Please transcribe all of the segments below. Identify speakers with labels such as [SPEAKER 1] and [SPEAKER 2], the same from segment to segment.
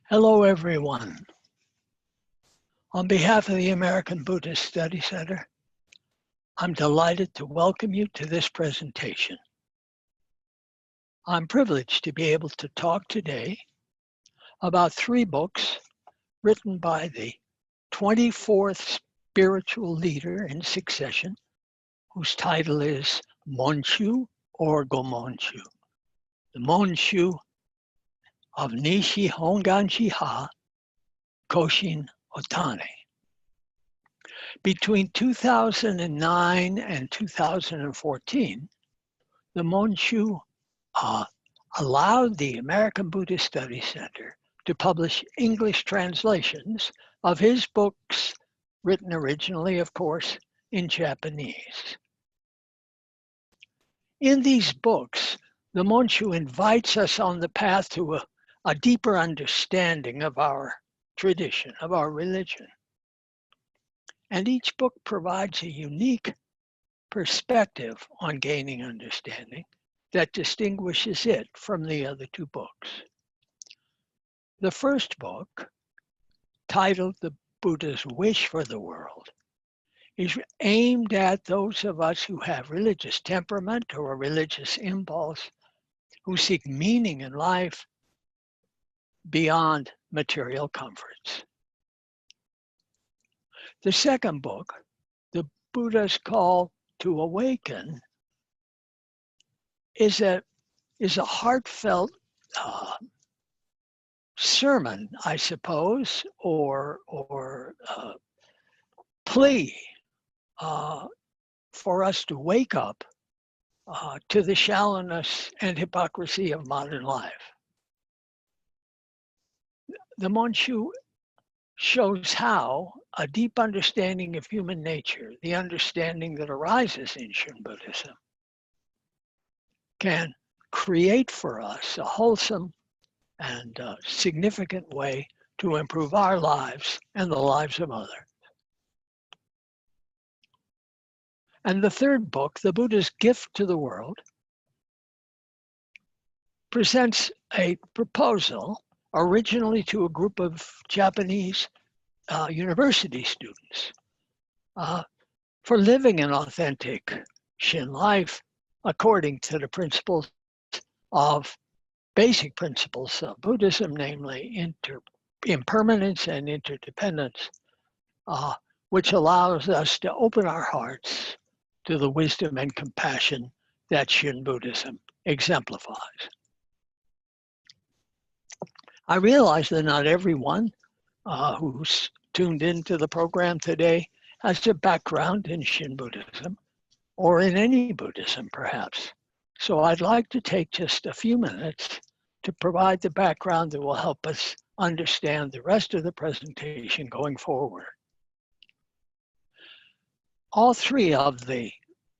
[SPEAKER 1] Hello, everyone. On behalf of the American Buddhist Study Center, I'm delighted to welcome you to this presentation. I'm privileged to be able to talk today about 3 books written by the 24th spiritual leader in succession, whose title is Monshu or Go-Monshu, the Monshu of Nishi Honganji-ha Koshin Ohtani. Between 2009 and 2014, the Monshu allowed the American Buddhist Study Center to publish English translations of his books, written originally, of course, in Japanese. In these books, the Monshu invites us on the path to a deeper understanding of our tradition, of our religion. And each book provides a unique perspective on gaining understanding that distinguishes it from the other 2 books. The first book, titled The Buddha's Wish for the World, is aimed at those of us who have religious temperament or a religious impulse, who seek meaning in life beyond material comforts. The second book, The Buddha's Call to Awaken, is a heartfelt sermon, I suppose, or plea for us to wake up to the shallowness and hypocrisy of modern life. The Monshu shows how a deep understanding of human nature, the understanding that arises in Shin Buddhism, can create for us a wholesome and significant way to improve our lives and the lives of others. And the third book, The Buddha's Gift to the World, presents a proposal originally to a group of Japanese university students for living an authentic Shin life according to the principles of basic principles of Buddhism, namely impermanence and interdependence, which allows us to open our hearts to the wisdom and compassion that Shin Buddhism exemplifies. I realize that not everyone who's tuned into the program today has a background in Shin Buddhism or in any Buddhism, perhaps. So I'd like to take just a few minutes to provide the background that will help us understand the rest of the presentation going forward. All 3 of the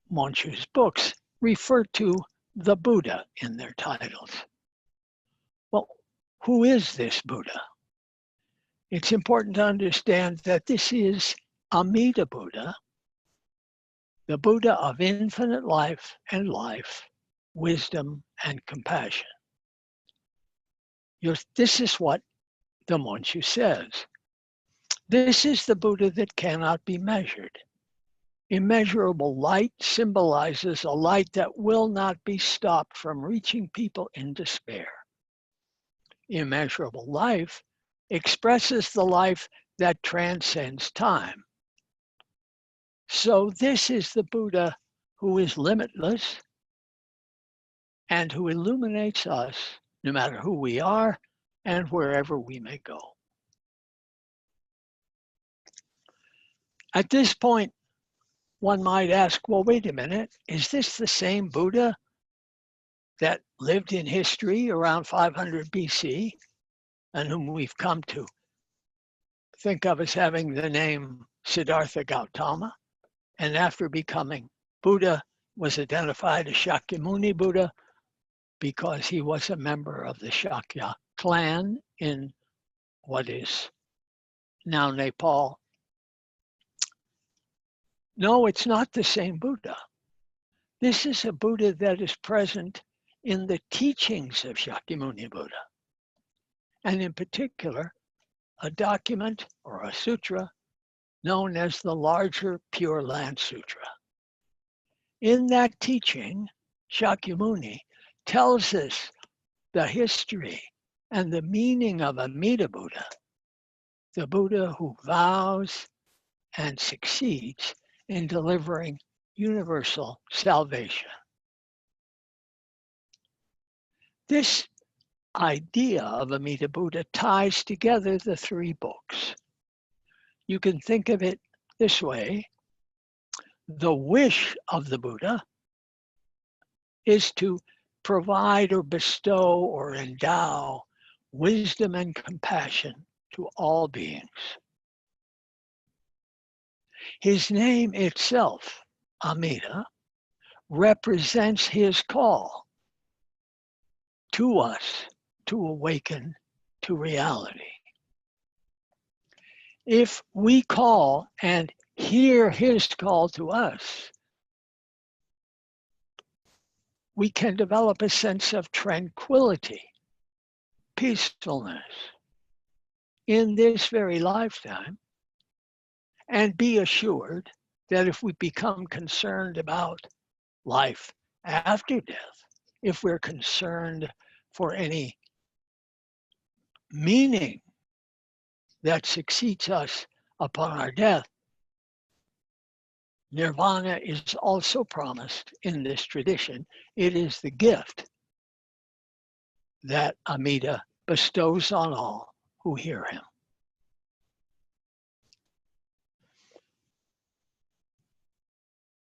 [SPEAKER 1] Monshu's books refer to the Buddha in their titles. Well, who is this Buddha? It's important to understand that this is Amida Buddha, the Buddha of infinite life and life, wisdom and compassion. This is what the Monshu says. This is the Buddha that cannot be measured. Immeasurable light symbolizes a light that will not be stopped from reaching people in despair. Immeasurable life expresses the life that transcends time. So this is the Buddha who is limitless and who illuminates us no matter who we are and wherever we may go. At this point, one might ask, well, wait a minute, is this the same Buddha that lived in history around 500 BC and whom we've come to think of as having the name Siddhartha Gautama, and after becoming Buddha was identified as Shakyamuni Buddha because he was a member of the Shakya clan in what is now Nepal? No, it's not the same Buddha. This is a Buddha that is present in the teachings of Shakyamuni Buddha. and in particular, a document or a sutra known as the larger Pure Land Sutra. In that teaching, Shakyamuni tells us the history and the meaning of Amida Buddha, the Buddha who vows and succeeds in delivering universal salvation. This idea of Amida Buddha ties together the three books. You can think of it this way. The wish of the Buddha is to provide or bestow or endow wisdom and compassion to all beings. His name itself, Amida, represents his call to us to awaken to reality. If we call and hear his call to us, we can develop a sense of tranquility, peacefulness in this very lifetime, and be assured that if we become concerned about life after death, if we're concerned for any meaning that succeeds us upon our death, nirvana is also promised in this tradition. It is the gift that Amida bestows on all who hear him.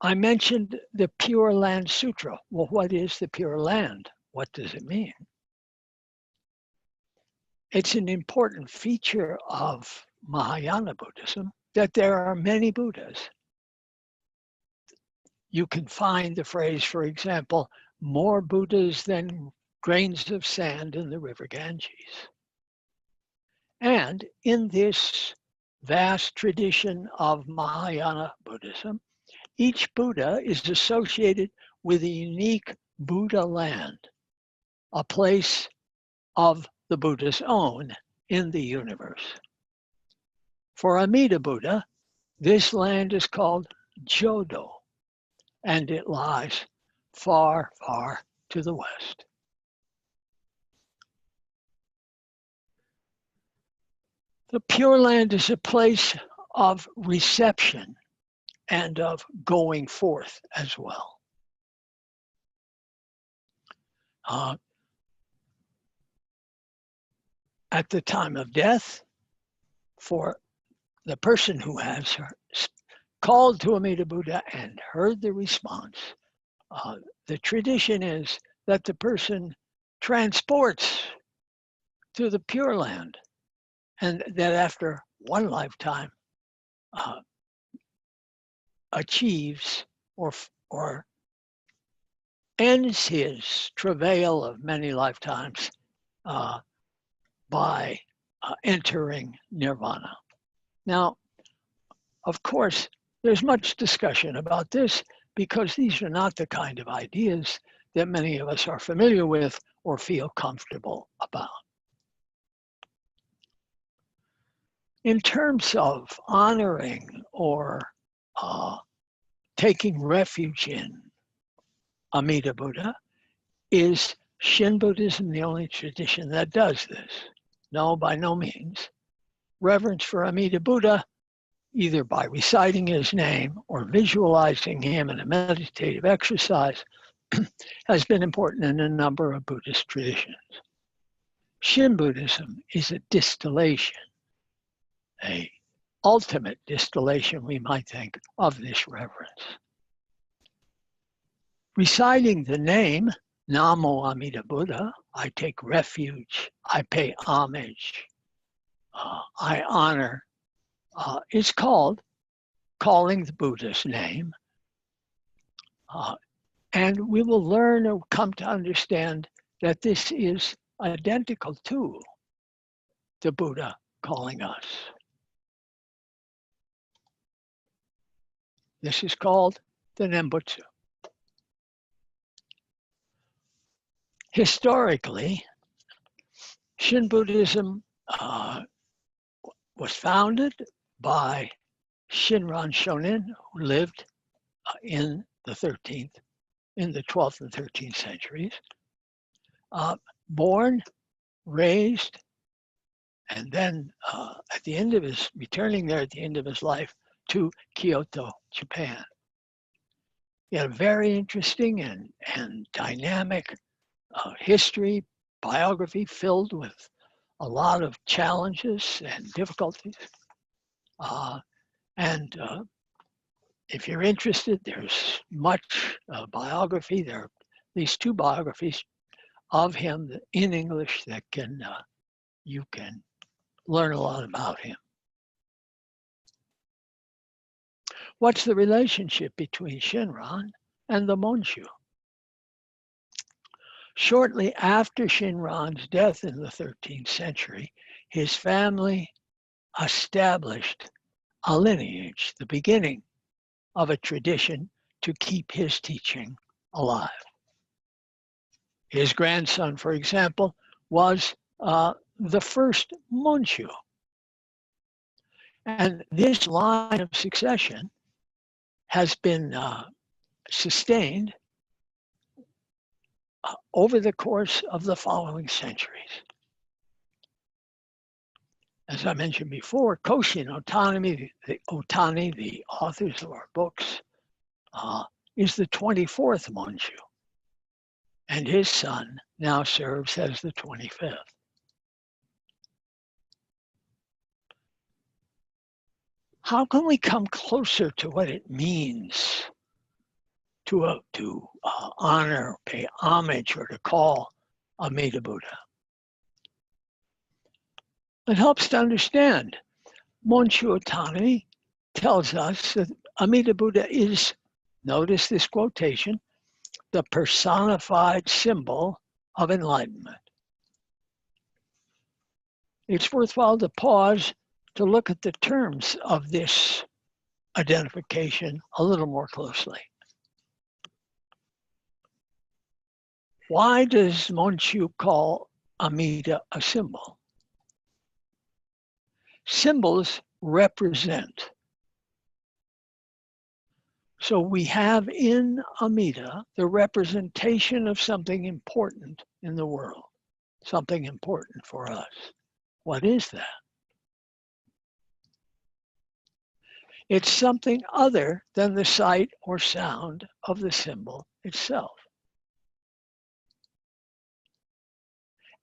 [SPEAKER 1] I mentioned the Pure Land Sutra. Well, what is the Pure Land? What does it mean? It's an important feature of Mahayana Buddhism that there are many Buddhas. You can find the phrase, for example, more Buddhas than grains of sand in the river Ganges. And in this vast tradition of Mahayana Buddhism, each Buddha is associated with a unique Buddha land, a place of the Buddha's own in the universe. For Amida Buddha, this land is called Jodo, and it lies far, far to the west. The Pure Land is a place of reception and of going forth as well. At the time of death, for the person who has called to Amida Buddha and heard the response, the tradition is that the person transports to the Pure Land, and that after one lifetime achieves or ends his travail of many lifetimes by entering nirvana. Now, of course, there's much discussion about this because these are not the kind of ideas that many of us are familiar with or feel comfortable about. In terms of honoring or taking refuge in Amida Buddha, is Shin Buddhism the only tradition that does this? No, by no means. Reverence for Amida Buddha, either by reciting his name or visualizing him in a meditative exercise, has been important in a number of Buddhist traditions. Shin Buddhism is a distillation, an ultimate distillation, we might think, of this reverence. Reciting the name, Namo Amida Buddha, I take refuge, I pay homage, I honor, is called calling the Buddha's name. And we will learn or come to understand that this is identical to the Buddha calling us. This is called the Nembutsu. Historically, Shin Buddhism was founded by Shinran Shonin, who lived in the 12th and 13th centuries. Born, raised, and then returning there at the end of his life to Kyoto, Japan. He had a very interesting and dynamic history, biography filled with a lot of challenges and difficulties. If you're interested, there's much biography. There are at least 2 biographies of him in English that you can learn a lot about him. What's the relationship between Shinran and the Monshu? Shortly after Shinran's death in the 13th century, his family established a lineage, the beginning of a tradition to keep his teaching alive. His grandson, for example, was the first Monshu. And this line of succession has been sustained over the course of the following centuries. As I mentioned before, Koshin Ohtani, the authors of our books, is the 24th Monshu, and his son now serves as the 25th. How can we come closer to what it means to honor, pay homage, or to call Amida Buddha? It helps to understand. Monshu Ohtani tells us that Amida Buddha is, notice this quotation, the personified symbol of enlightenment. It's worthwhile to pause to look at the terms of this identification a little more closely. Why does Monshu call Amida a symbol? Symbols represent. So we have in Amida the representation of something important in the world, something important for us. What is that? It's something other than the sight or sound of the symbol itself.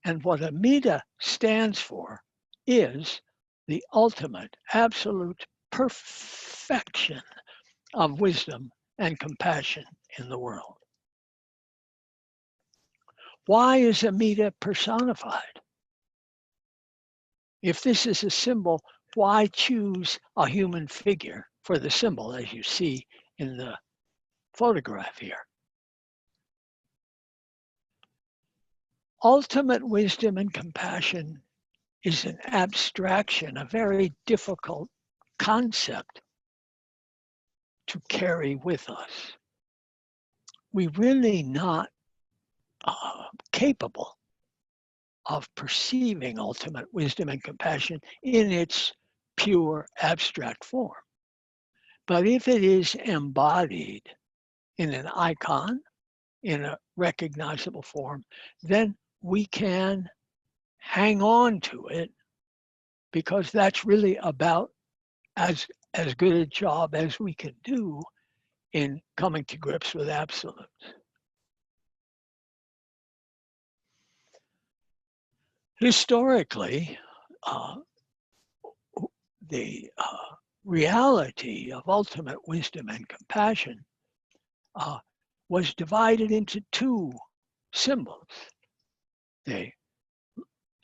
[SPEAKER 1] And what Amida stands for is the ultimate, absolute perfection of wisdom and compassion in the world. Why is Amida personified? If this is a symbol, why choose a human figure for the symbol, as you see in the photograph here? Ultimate wisdom and compassion is an abstraction, a very difficult concept to carry with us. We're really not capable of perceiving ultimate wisdom and compassion in its pure abstract form. But if it is embodied in an icon, in a recognizable form, then we can hang on to it, because that's really about as good a job as we can do in coming to grips with absolutes. Historically, the reality of ultimate wisdom and compassion was divided into 2 symbols. The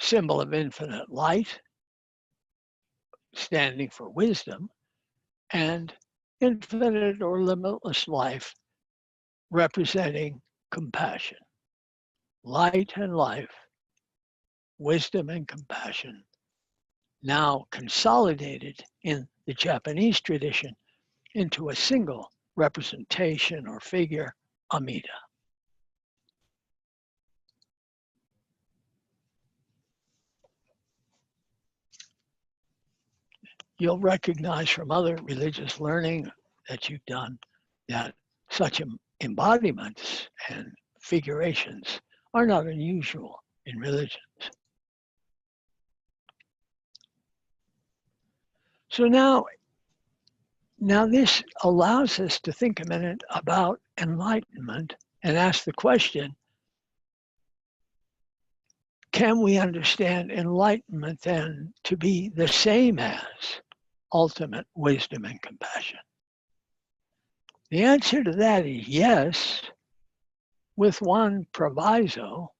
[SPEAKER 1] symbol of infinite light, standing for wisdom, and infinite or limitless life, representing compassion. Light and life, wisdom and compassion, now consolidated in the Japanese tradition into a single representation or figure, Amida. you'll recognize from other religious learning that you've done that such embodiments and figurations are not unusual in religions. So now this allows us to think a minute about enlightenment and ask the question, can we understand enlightenment then to be the same as ultimate wisdom and compassion? The answer to that is yes, with one proviso.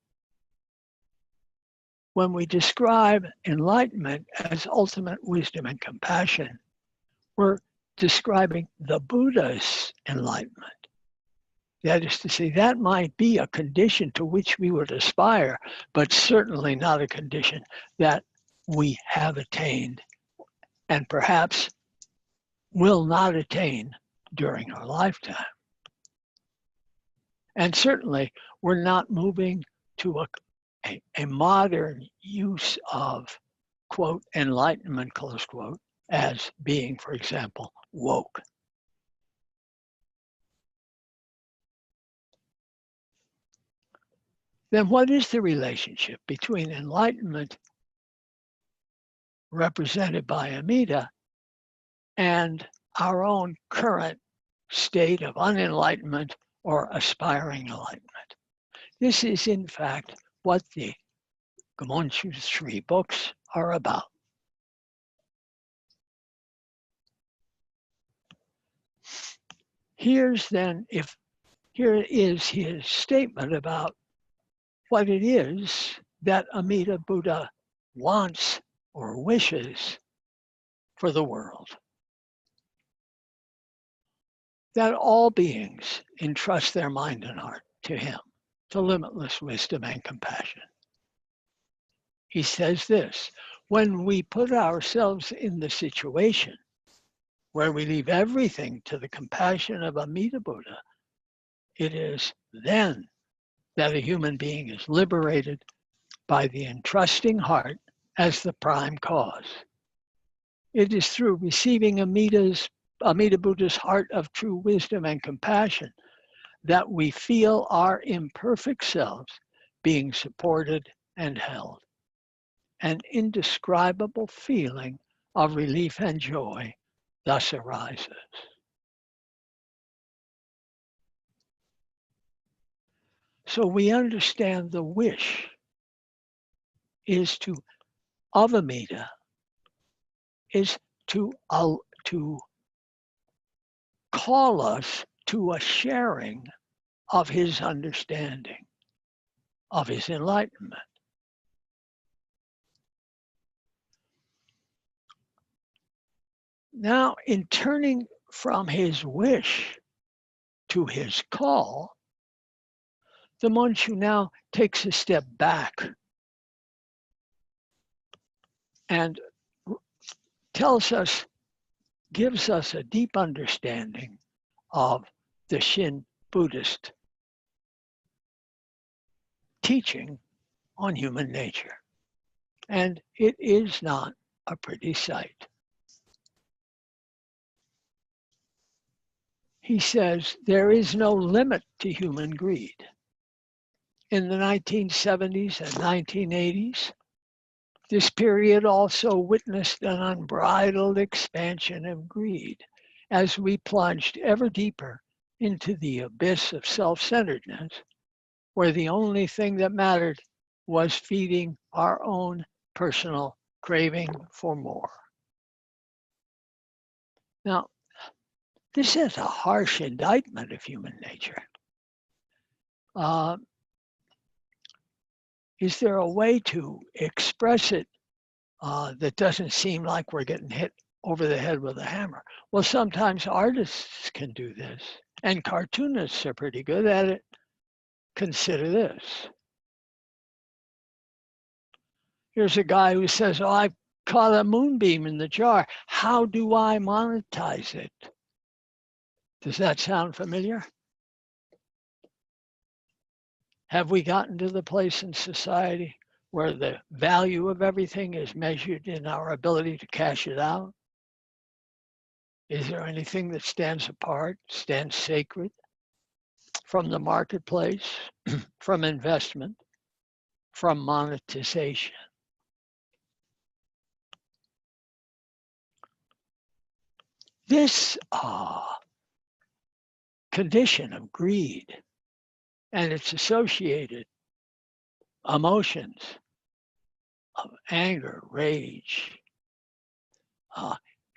[SPEAKER 1] When we describe enlightenment as ultimate wisdom and compassion, we're describing the Buddha's enlightenment. That is to say, that might be a condition to which we would aspire, but certainly not a condition that we have attained and perhaps will not attain during our lifetime. And certainly, we're not moving to a modern use of, quote, enlightenment, close quote, as being, for example, woke. Then what is the relationship between enlightenment represented by Amida and our own current state of unenlightenment or aspiring enlightenment? This is, in fact, what the Monshu's 3 books are about. Here is his statement about what it is that Amida Buddha wants or wishes for the world. That all beings entrust their mind and heart to him, to limitless wisdom and compassion. He says this, when we put ourselves in the situation where we leave everything to the compassion of Amida Buddha, it is then that a human being is liberated by the entrusting heart as the prime cause. It is through receiving Amida Buddha's heart of true wisdom and compassion that we feel our imperfect selves being supported and held. An indescribable feeling of relief and joy thus arises. So we understand the wish of Amida is to call us to a sharing of his understanding, of his enlightenment. Now, in turning from his wish to his call, the Monshu now takes a step back and gives us a deep understanding of the Shin Buddhist teaching on human nature. And it is not a pretty sight. He says there is no limit to human greed. In the 1970s and 1980s, this period also witnessed an unbridled expansion of greed as we plunged ever deeper into the abyss of self-centeredness, where the only thing that mattered was feeding our own personal craving for more. Now, this is a harsh indictment of human nature. Is there a way to express it that doesn't seem like we're getting hit over the head with a hammer? Well, sometimes artists can do this, and cartoonists are pretty good at it. Consider this. Here's a guy who says, oh, I caught a moonbeam in the jar. How do I monetize it? Does that sound familiar? Have we gotten to the place in society where the value of everything is measured in our ability to cash it out? Is there anything that stands apart, stands sacred from the marketplace, from investment, from monetization? This condition of greed and its associated emotions of anger, rage,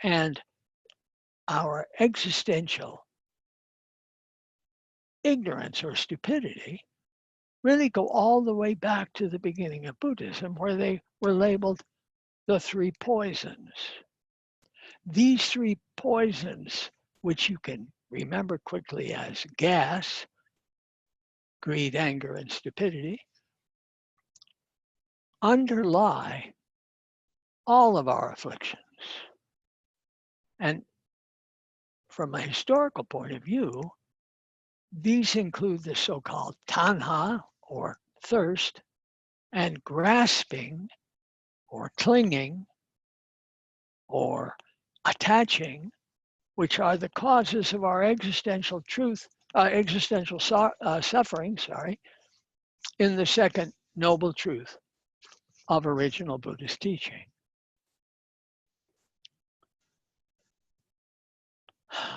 [SPEAKER 1] and our existential ignorance or stupidity really go all the way back to the beginning of Buddhism, where they were labeled the three poisons. These three poisons, which you can remember quickly as gas, greed, anger, and stupidity, underlie all of our afflictions. And from a historical point of view, these include the so-called tanha, or thirst, and grasping, or clinging, or attaching, which are the causes of our existential suffering, in the second noble truth of original Buddhist teaching.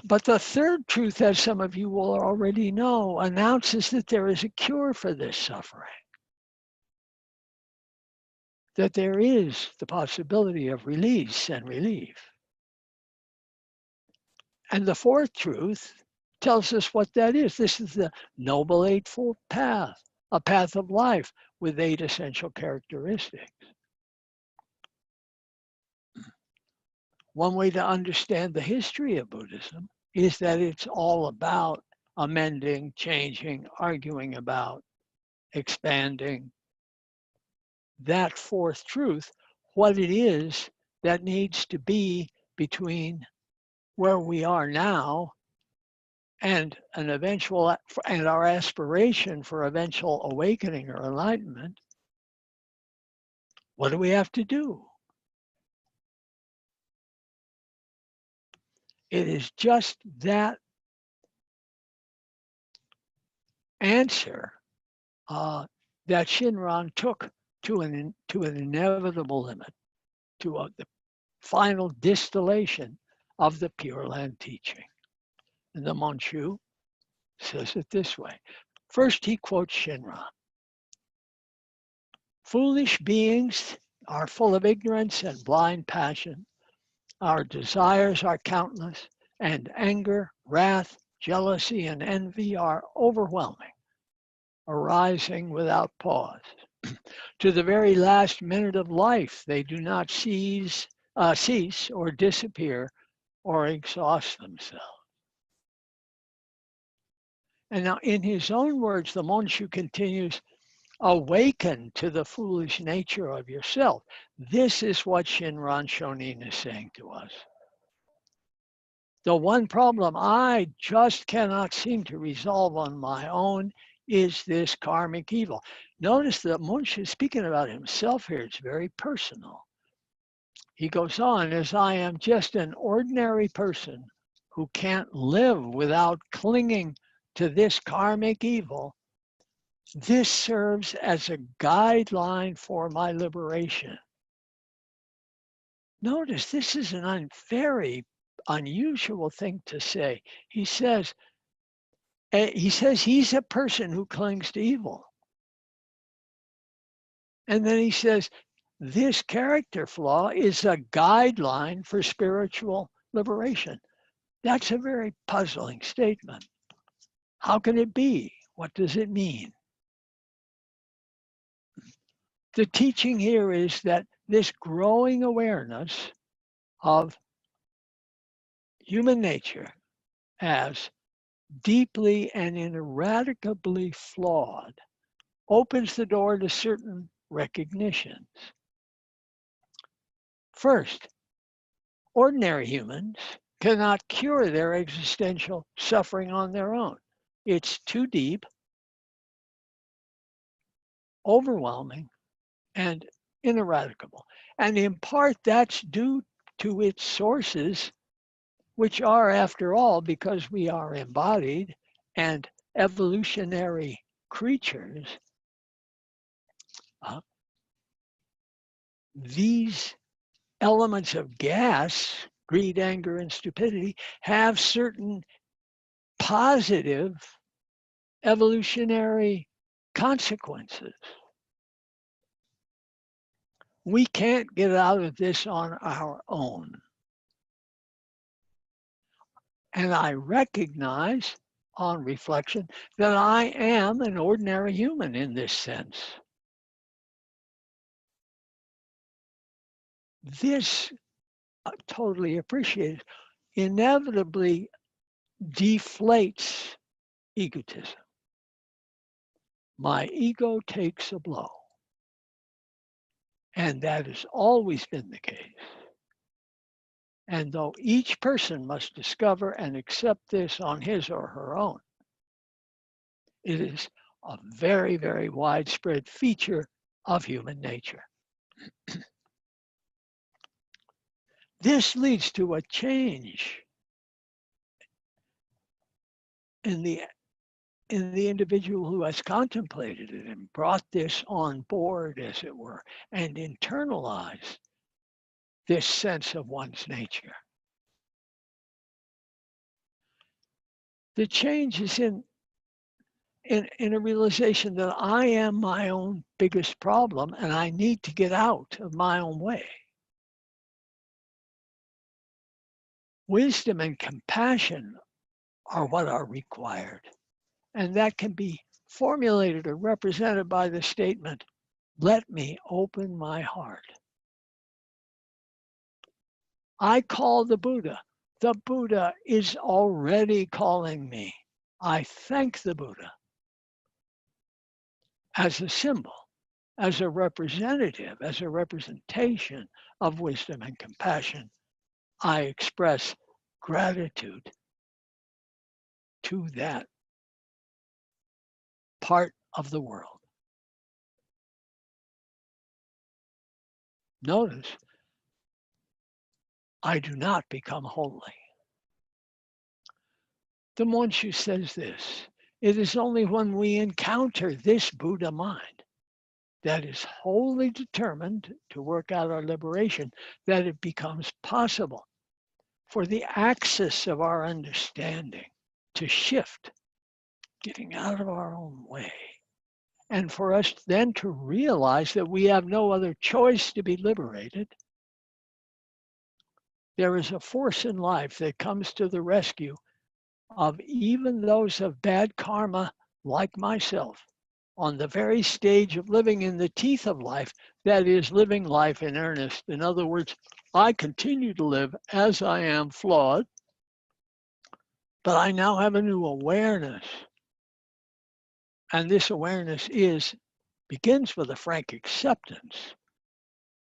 [SPEAKER 1] But the third truth, as some of you will already know, announces that there is a cure for this suffering, that there is the possibility of release and relief. And the fourth truth tells us what that is. This is the Noble Eightfold Path, a path of life with 8 essential characteristics. One way to understand the history of Buddhism is that it's all about amending, changing, arguing about, expanding that fourth truth, what it is that needs to be between where we are now and and our aspiration for eventual awakening or enlightenment. What do we have to do? It is just that answer that Shinran took to an inevitable limit, to the final distillation of the Pure Land teaching. And the Monshu says it this way. First, he quotes Shinran. Foolish beings are full of ignorance and blind passion. Our desires are countless, and anger, wrath, jealousy, and envy are overwhelming, arising without pause. To the very last minute of life, they do not cease or disappear or exhaust themselves. And now, in his own words, the Monshu continues, awaken to the foolish nature of yourself. This is what Shinran Shonin is saying to us. The one problem I just cannot seem to resolve on my own is this karmic evil. Notice that Monshu is speaking about himself here. It's very personal. He goes on, as I am just an ordinary person who can't live without clinging to this karmic evil, this serves as a guideline for my liberation. Notice this is a very unusual thing to say. He says he's a person who clings to evil. And then he says, this character flaw is a guideline for spiritual liberation. That's a very puzzling statement. How can it be? What does it mean? The teaching here is that this growing awareness of human nature as deeply and ineradicably flawed opens the door to certain recognitions. First, ordinary humans cannot cure their existential suffering on their own. It's too deep, overwhelming, and ineradicable. And in part, that's due to its sources which are, after all, because we are embodied and evolutionary creatures, these elements of gas, greed, anger, and stupidity, have certain positive evolutionary consequences. We can't get out of this on our own. And I recognize on reflection that I am an ordinary human in this sense. This, totally appreciated, inevitably deflates egotism. My ego takes a blow. And that has always been the case. And though each person must discover and accept this on his or her own, it is a very, very widespread feature of human nature. This leads to a change in the individual who has contemplated it and brought this on board, as it were, and internalized this sense of one's nature. The change is in a realization that I am my own biggest problem and I need to get out of my own way. Wisdom and compassion are what are required. And that can be formulated or represented by the statement, let me open my heart. I call the Buddha. The Buddha is already calling me. I thank the Buddha as a symbol, as a representative, as a representation of wisdom and compassion. I express gratitude to that part of the world. Notice, I do not become holy. The Monshu says this, it is only when we encounter this Buddha mind that is wholly determined to work out our liberation that it becomes possible for the axis of our understanding to shift, getting out of our own way. And for us then to realize that we have no other choice to be liberated. There is a force in life that comes to the rescue of even those of bad karma like myself on the very stage of living in the teeth of life, that is living life in earnest. In other words, I continue to live as I am flawed, but I now have a new awareness. And this awareness begins with a frank acceptance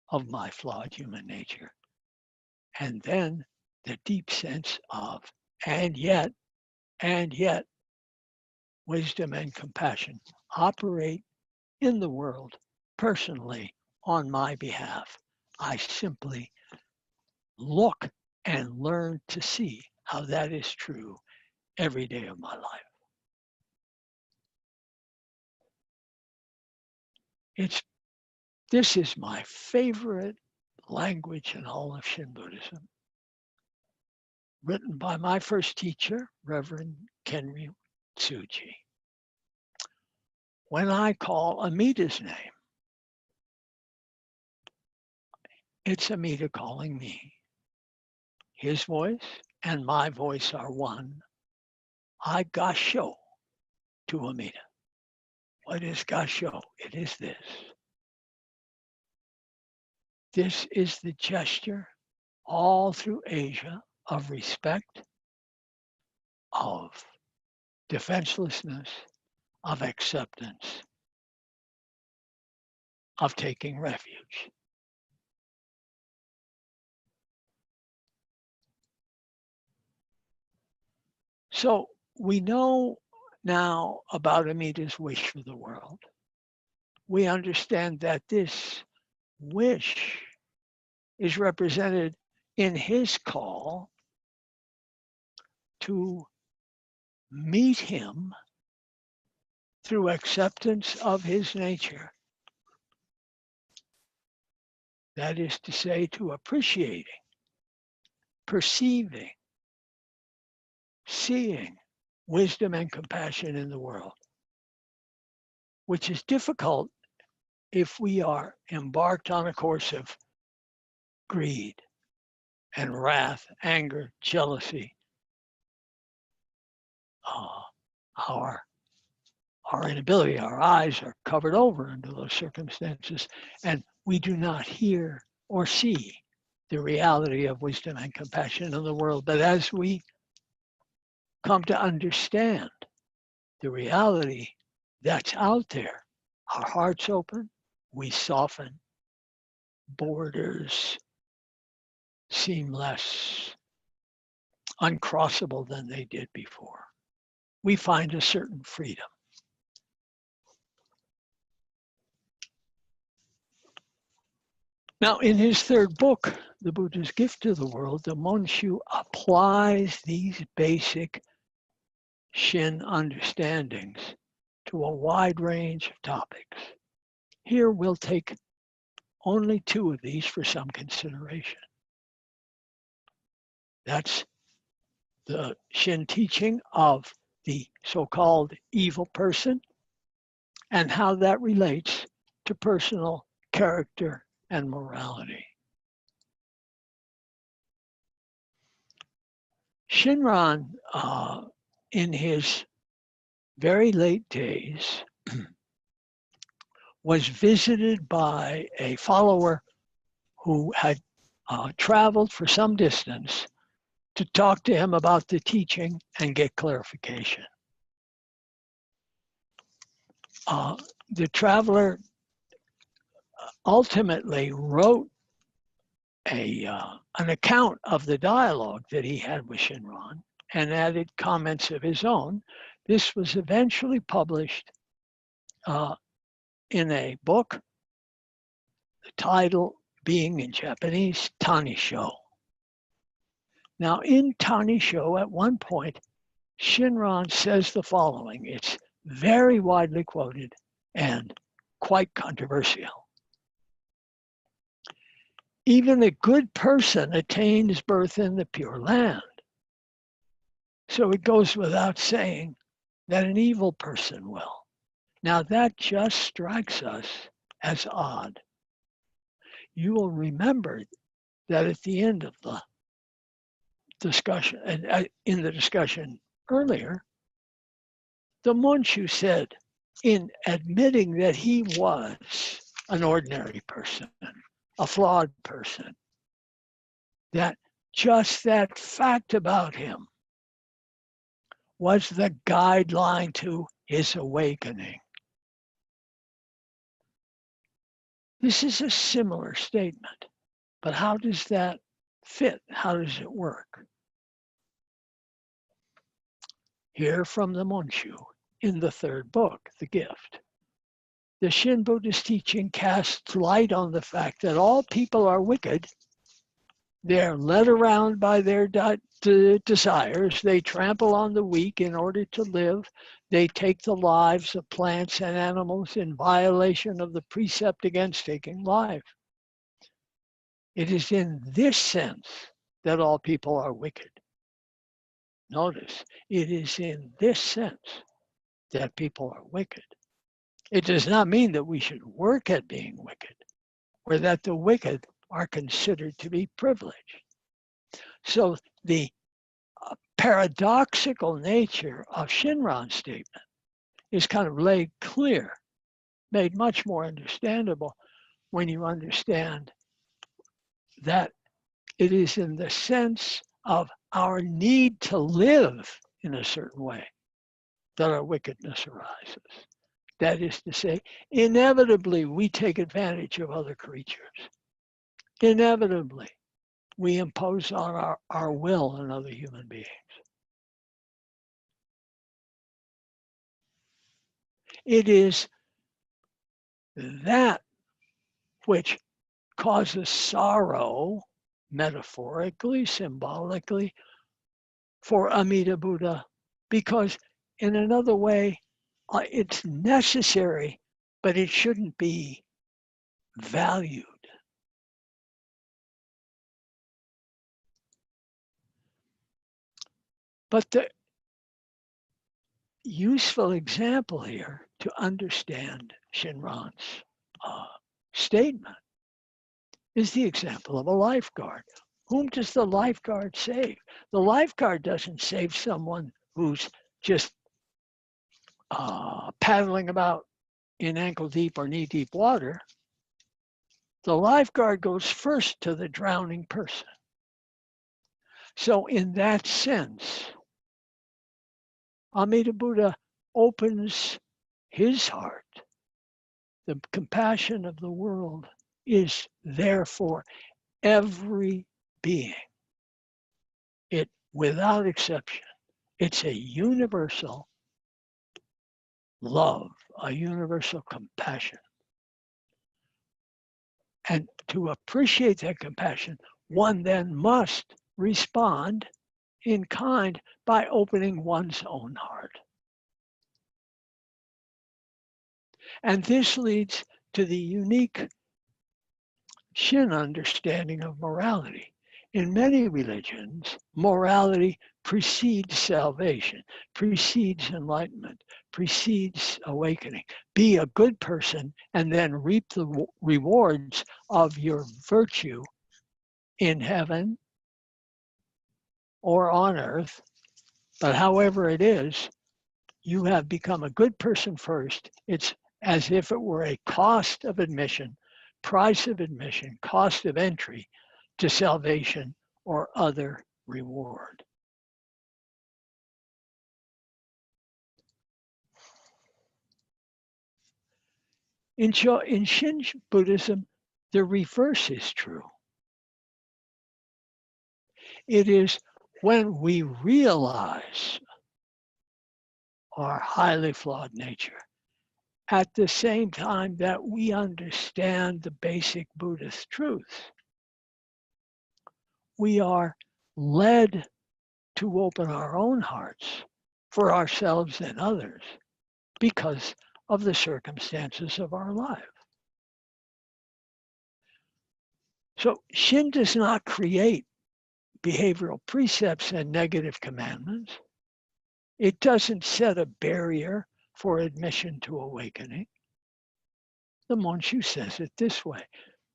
[SPEAKER 1] of my flawed human nature. And then the deep sense of, and yet, wisdom and compassion operate in the world personally on my behalf. I simply look and learn to see how that is true every day of my life. This is my favorite language in all of Shin Buddhism. Written by my first teacher, Reverend Kenryu Tsuji. When I call Amita's name, it's Amita calling me. His voice and my voice are one. I gasho to Amita. What is gasho? It is this. This is the gesture all through Asia of respect, of defenselessness, of acceptance, of taking refuge. So we know now about Amita's wish for the world. We understand that this wish is represented in his call to meet him through acceptance of his nature. That is to say, to appreciating, perceiving, seeing wisdom and compassion in the world, which is difficult if we are embarked on a course of greed and wrath, anger, jealousy. Our inability, our eyes are covered over under those circumstances, and we do not hear or see the reality of wisdom and compassion in the world. But as we come to understand the reality that's out there, our hearts open, we soften, borders seem less uncrossable than they did before. We find a certain freedom. Now, in his third book, The Buddha's Gift to the World, the Monshu applies these basic Shin understandings to a wide range of topics. Here we'll take only two of these for some consideration. That's the Shin teaching of the so-called evil person and how that relates to personal character and morality. Shinran, in his very late days, was visited by a follower who had traveled for some distance to talk to him about the teaching and get clarification. The traveler ultimately wrote an account of the dialogue that he had with Shinran and added comments of his own. This was eventually published in a book, the title being in Japanese, Tanisho. Now in Tanisho, at one point, Shinran says the following. It's very widely quoted and quite controversial. Even a good person attains birth in the Pure Land. So it goes without saying that an evil person will. Now that just strikes us as odd. You will remember that at the end of the discussion, and in the discussion earlier, the Monshu said, in admitting that he was an ordinary person, a flawed person, that just that fact about him was the guideline to his awakening. This is a similar statement, but how does that fit? How does it work? Here from the Monshu in the third book, The Gift. The Shin Buddhist teaching casts light on the fact that all people are wicked. They're led around by their desires. They trample on the weak in order to live. They take the lives of plants and animals in violation of the precept against taking life. It is in this sense that all people are wicked. Notice, it is in this sense that people are wicked. It does not mean that we should work at being wicked, or that the wicked are considered to be privileged. So the paradoxical nature of Shinran's statement is kind of laid clear, made much more understandable when you understand that it is in the sense of our need to live in a certain way that our wickedness arises. That is to say, inevitably we take advantage of other creatures. Inevitably, we impose on our will on other human beings. It is that which causes sorrow, metaphorically, symbolically, for Amida Buddha, because in another way, it's necessary, but it shouldn't be valued. But the useful example here to understand Shinran's statement is the example of a lifeguard. Whom does the lifeguard save? The lifeguard doesn't save someone who's just paddling about in ankle deep or knee deep water. The lifeguard goes first to the drowning person. So in that sense, Amida Buddha opens his heart. The compassion of the world is there for every being. It, without exception, it's a universal love, a universal compassion. And to appreciate that compassion, one then must respond in kind by opening one's own heart. And this leads to the unique Shin understanding of morality. In many religions, morality precedes salvation, precedes enlightenment, precedes awakening. Be a good person and then reap the rewards of your virtue in heaven or on earth. But however it is, you have become a good person first. It's as if it were a cost of admission, price of admission, cost of entry to salvation or other reward. In Shin Buddhism, the reverse is true. It is when we realize our highly flawed nature, at the same time that we understand the basic Buddhist truths, we are led to open our own hearts for ourselves and others because of the circumstances of our life. So Shin does not create behavioral precepts and negative commandments. It doesn't set a barrier for admission to awakening. The Monshu says it this way: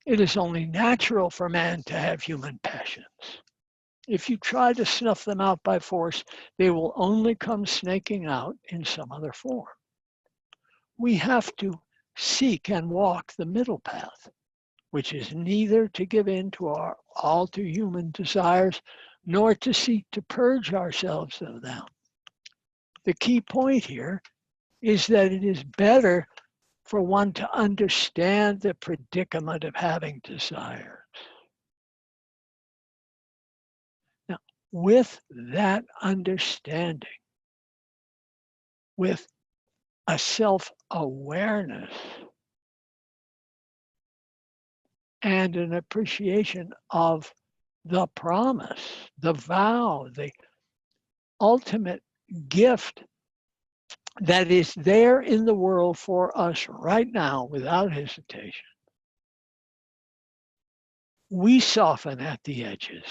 [SPEAKER 1] it is only natural for man to have human passions. If you try to snuff them out by force, they will only come snaking out in some other form. We have to seek and walk the middle path, which is neither to give in to our all too human desires, nor to seek to purge ourselves of them. The key point here is that it is better for one to understand the predicament of having desires. Now, with that understanding, with a self-awareness and an appreciation of the promise, the vow, the ultimate gift that is there in the world for us right now without hesitation, we soften at the edges.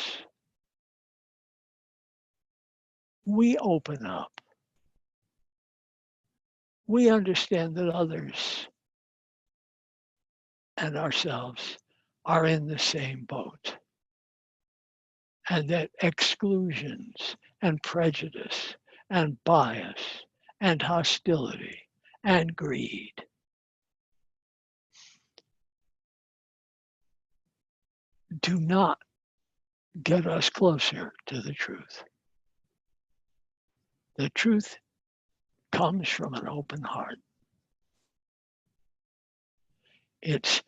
[SPEAKER 1] We open up. We understand that others and ourselves are in the same boat, and that exclusions and prejudice and bias and hostility and greed do not get us closer to the truth. The truth comes from an open heart. It's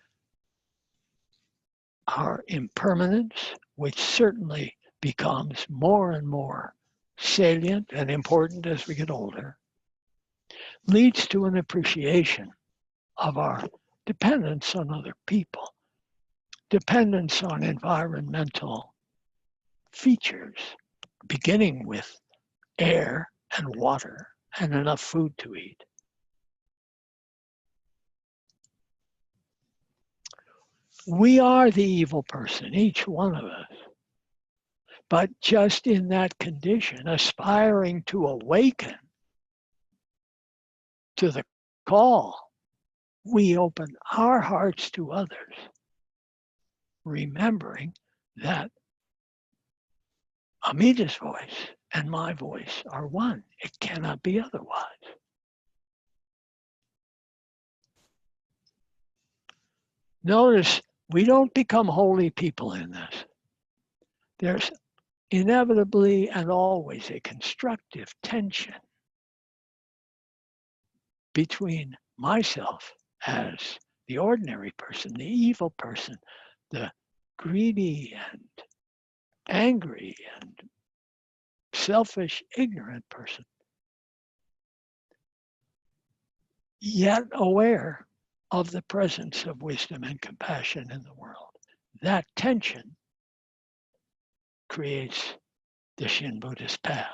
[SPEAKER 1] our impermanence, which certainly becomes more and more salient and important as we get older, leads to an appreciation of our dependence on other people, dependence on environmental features, beginning with air and water and enough food to eat. We are the evil person, each one of us. But just in that condition, aspiring to awaken to the call, we open our hearts to others, remembering that Amita's voice and my voice are one. It cannot be otherwise. Notice we don't become holy people in this. There's inevitably and always a constructive tension between myself as the ordinary person, the evil person, the greedy and angry and selfish, ignorant person, yet aware of the presence of wisdom and compassion in the world. That tension creates the Shin Buddhist path.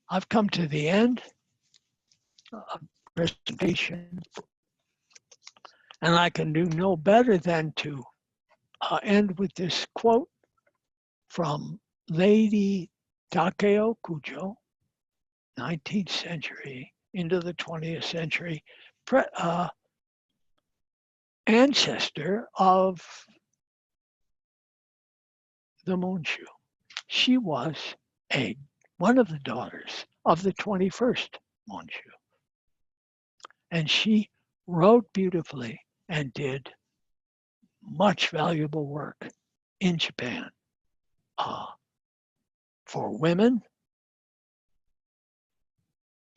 [SPEAKER 1] I've come to the end of the presentation, and I can do no better than to end with this quote from Lady Takeo Kujo, 19th century into the 20th century, ancestor of the Monshu. She was one of the daughters of the 21st Monshu. And she wrote beautifully and did much valuable work in Japan for women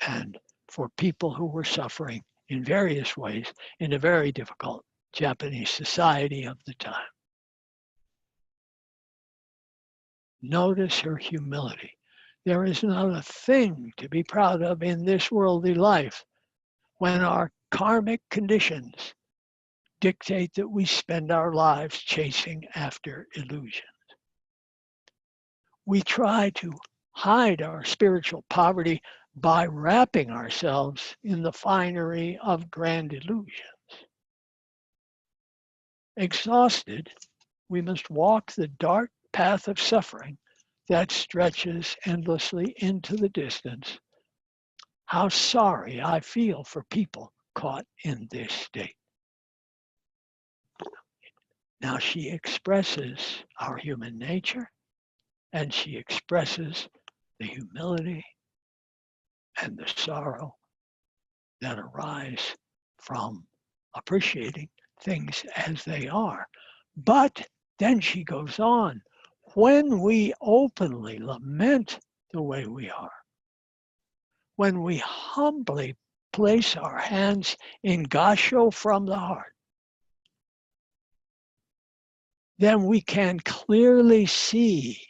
[SPEAKER 1] and for people who were suffering in various ways in a very difficult Japanese society of the time. Notice her humility. There is not a thing to be proud of in this worldly life when our karmic conditions dictate that we spend our lives chasing after illusions. We try to hide our spiritual poverty by wrapping ourselves in the finery of grand illusions. Exhausted, we must walk the dark path of suffering that stretches endlessly into the distance. How sorry I feel for people caught in this state. Now she expresses our human nature, and she expresses the humility and the sorrow that arise from appreciating things as they are. But then she goes on, when we openly lament the way we are, when we humbly place our hands in gasho from the heart, then we can clearly see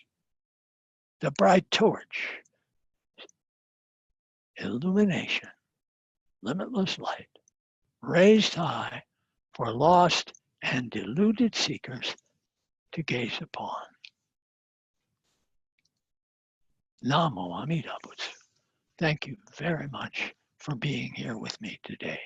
[SPEAKER 1] the bright torch, illumination, limitless light, raised high for lost and deluded seekers to gaze upon. Namo Amida Butsu. Thank you very much for being here with me today.